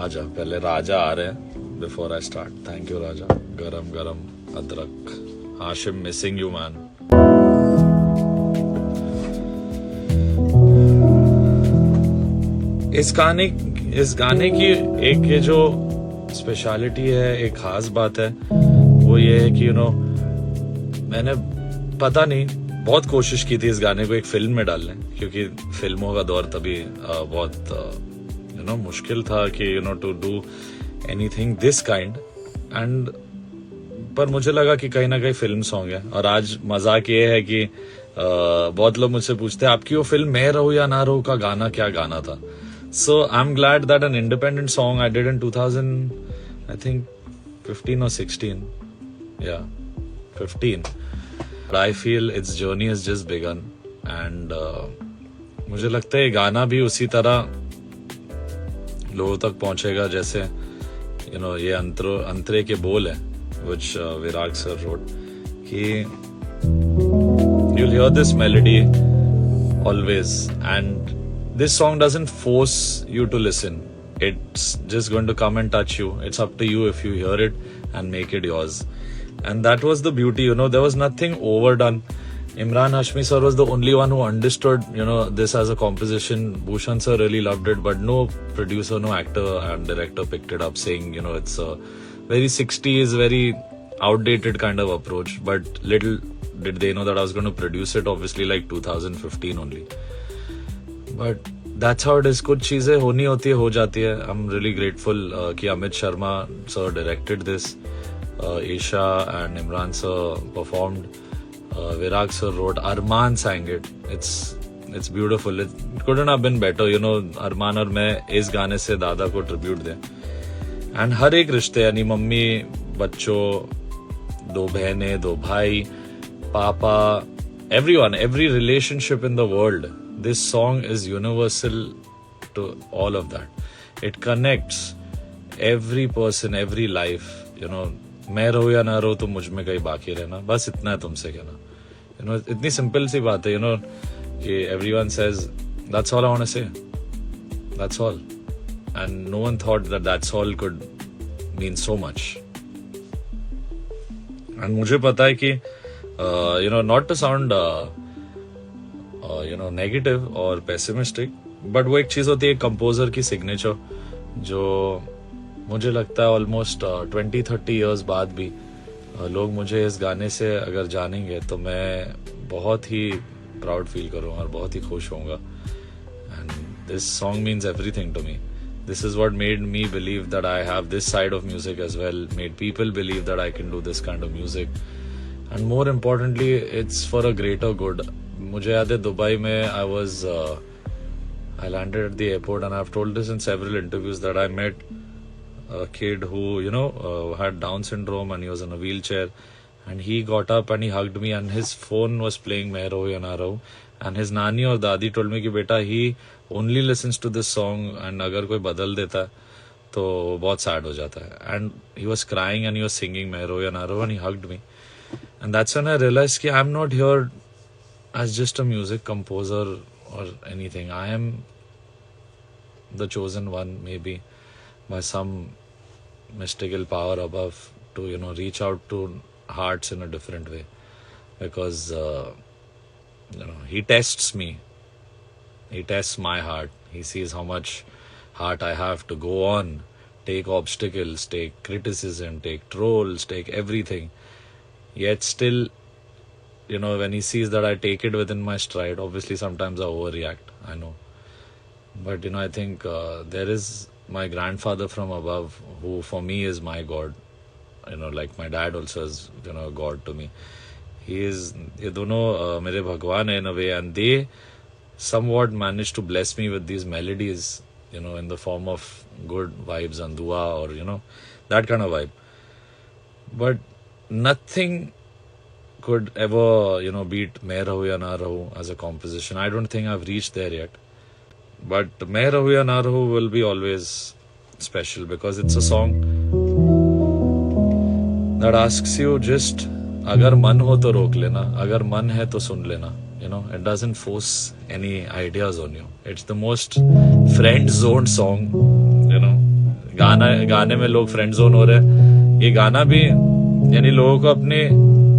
आजा, पहले राजा आ रहे हैं before I start. Thank you Raja. गरम गरम अदरक. Hashim missing you man. इस गाने की एक ये जो स्पेशलिटी है, एक खास बात है, वो ये है कि मैंने पता नहीं बहुत कोशिश की थी इस गाने को एक फिल्म में डालने, क्योंकि फिल्मों का दौर तभी बहुत मुश्किल था कि to do anything this kind. And पर मुझे लगा कि कहीं ना कहीं फिल्म सॉन्ग है. और आज मजाक ये है कि बहुत लोग मुझसे पूछते हैं आपकी वो फिल्म मैं रहूं या ना रहूं का गाना क्या गाना था. So I am glad that an independent song I did in 2000 I think 15 or 16. Yeah, 15. But I feel its journey has just begun. And मुझे लगता है ये गाना भी उसी तरह लोगों तक पहुंचेगा जैसे ये अंतरे के बोल है which विराग सर wrote कि you'll hear this melody always, and this song doesn't force you to listen. It's just going to come and touch you. It's up to you if you hear it and make it yours. And that was the beauty, there was nothing overdone. Imran Hashmi sir was the only one who understood, this as a composition. Bhushan sir really loved it, but no producer, no actor and director picked it up saying, it's a very 60s, very outdated kind of approach. But little did they know that I was going to produce it, obviously, like 2015 only. But that's how it is. कुछ चीजें होनी होती है, हो जाती है. I'm really grateful कि Amit Sharma sir directed this. Isha and Imran sir performed. Virag sir wrote. Arman sang it. It's beautiful. It couldn't have been better. Arman और मैं इस गाने से दादा को ट्रिब्यूट दें. And हर एक रिश्ते यानी मम्मी बच्चों, दो बहनें, दो भाई, पापा, everyone, every relationship in the world. This song is universal to all of that. It connects every person, every life. मैं रहूं या ना रहूं तुम मुझ में कहीं बाकी रहना, बस इतना है तुमसे कहना. इतनी सिंपल सी बात है. कि everyone says that's all I want to say. That's all. And no one thought that that's all could mean so much. And मुझे पता है कि not to sound नेगेटिव और पेसिमिस्टिक, बट वो एक चीज होती है कंपोजर की सिग्नेचर, जो मुझे लगता है ऑलमोस्ट 20-30 इयर्स बाद भी लोग मुझे इस गाने से अगर जानेंगे तो मैं बहुत ही प्राउड फील करूँगा और बहुत ही खुश होऊंगा. And this song means everything to me. This is what made me believe that I have this side of music as well, made people believe that I can do this kind of music. And more importantly it's for a greater good. मुझे याद है Dubai में I landed at the airport, and I've told this in several interviews that I met a kid who had Down syndrome and he was in a wheelchair, and he got up and he hugged me and his phone was playing Main Rahu Ya Na Rahu, and his nani और दादी told me कि बेटा he only listens to this song and अगर कोई बदल देता है तो बहुत sad हो जाता है. And he was crying and he was singing Main Rahu Ya Na Rahu and he hugged me, and that's when I realized कि I'm not here as just a music composer or anything. I am the chosen one, maybe by some mystical power above, to reach out to hearts in a different way, because he tests me. He tests my heart. He sees how much heart I have to go on, take obstacles, take criticism, take trolls, take everything, yet still when he sees that I take it within my stride. Obviously sometimes I overreact, I know, but I think there is my grandfather from above who for me is my God. Like my dad also is God to me. He is, ये दोनों मेरे भगवान है in a way, and they somewhat managed to bless me with these melodies in the form of good vibes and dua, or that kind of vibe. But nothing could ever beat Main Rahu Ya Na Rahu as a composition. I don't think I've reached there yet, but Main Rahu Ya Na Rahu will be always special because it's a song that asks you just अगर मन हो तो रोक लेना, अगर मन है तो सुन लेना. It doesn't force any ideas on you. It's the most friend zoned song, गाने में लोग फ्रेंड जोन हो रहे हैं, ये गाना भी यानी लोगों को अपने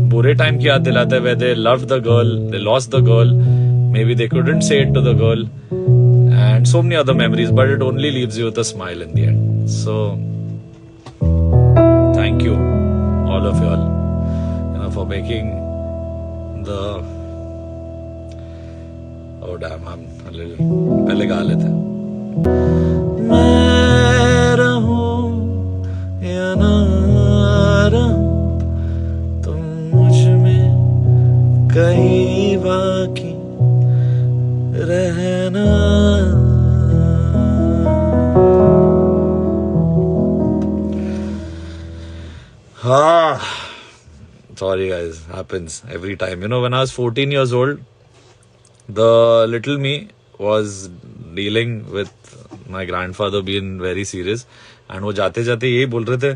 बुरे टाइम की याद दिलाता है, where they loved the girl, they lost the girl, maybe they couldn't say it to the girl, and so many other memories, but it only leaves you with a smile in the end. So thank you all of y'all, for making the oh damn, I'm a little पहले गा लेते हैं। मैं रहूं या ना रहूं, तुम मुझ में कहीं बाकी रहना। हाँ, sorry guys, happens every time. When I was 14 years old, the little me was dealing with my grandfather being very serious, and वो जाते जाते यही बोल रहे थे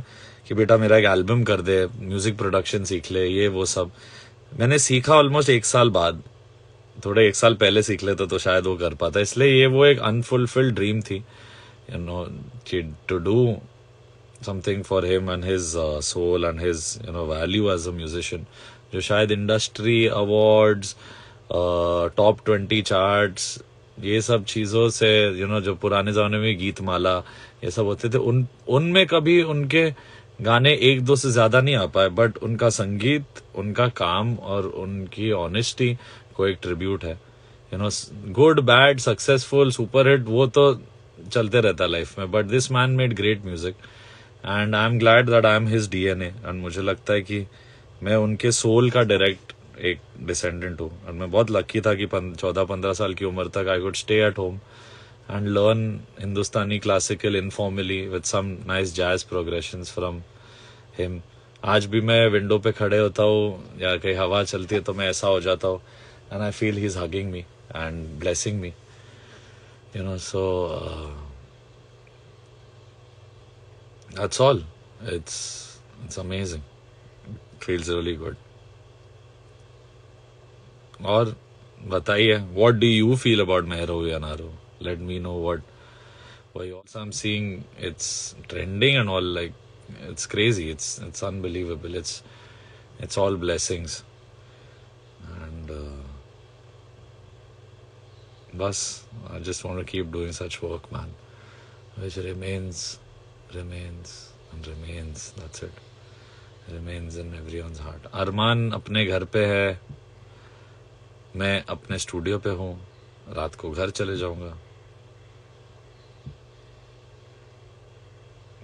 कि बेटा मेरा एक एल्बम कर दे, म्यूजिक प्रोडक्शन सीख ले, ये वो सब। मैंने सीखा ऑलमोस्ट 1 साल बाद, थोड़े 1 साल पहले सीख लेता तो शायद वो कर पाता। इसलिए ये वो एक अनफुलफिल्ड ड्रीम थी, to do something for him and his soul and his value as a musician, जो शायद इंडस्ट्री अवार्ड्स, टॉप 20 चार्ट्स, ये सब चीजों से जो पुराने जमाने में गीत माला ये सब होते थे, उनमें कभी उनके गाने 1-2 से ज्यादा नहीं आ पाए, बट उनका संगीत, उनका काम और उनकी ऑनेस्टी को एक ट्रिब्यूट है। Good bad successful super hit वो तो चलते रहता लाइफ में, but this man made great music and I am glad that I am his DNA, and मुझे लगता है कि मैं उनके सोल का डायरेक्ट एक डिसेंडेंट हूँ। और मैं बहुत लकी था कि 14-15 साल की उम्र तक I could stay at home and learn Hindustani classical informally with some nice jazz progressions from him. आज भी मैं विंडो पे खड़े होता हूँ या कहीं हवा चलती है तो मैं ऐसा हो जाता हूँ, and I feel he is hugging me and blessing me, so that's all. It's amazing. It feels really good. और बताइए, what do you feel about मैं रहूं या ना रहूं? Let me know what. Why also I'm seeing it's trending and all, like it's crazy. It's unbelievable. It's all blessings. And bus, I just want to keep doing such work, man, which remains and remains. That's it. Remains in everyone's heart. अरमान अपने घर पे है, मैं अपने studio पे हूँ, रात को घर चले जाऊंगा।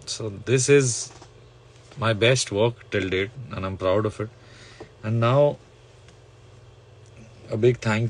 So this is my best work till date and I'm proud of it. And now a big thank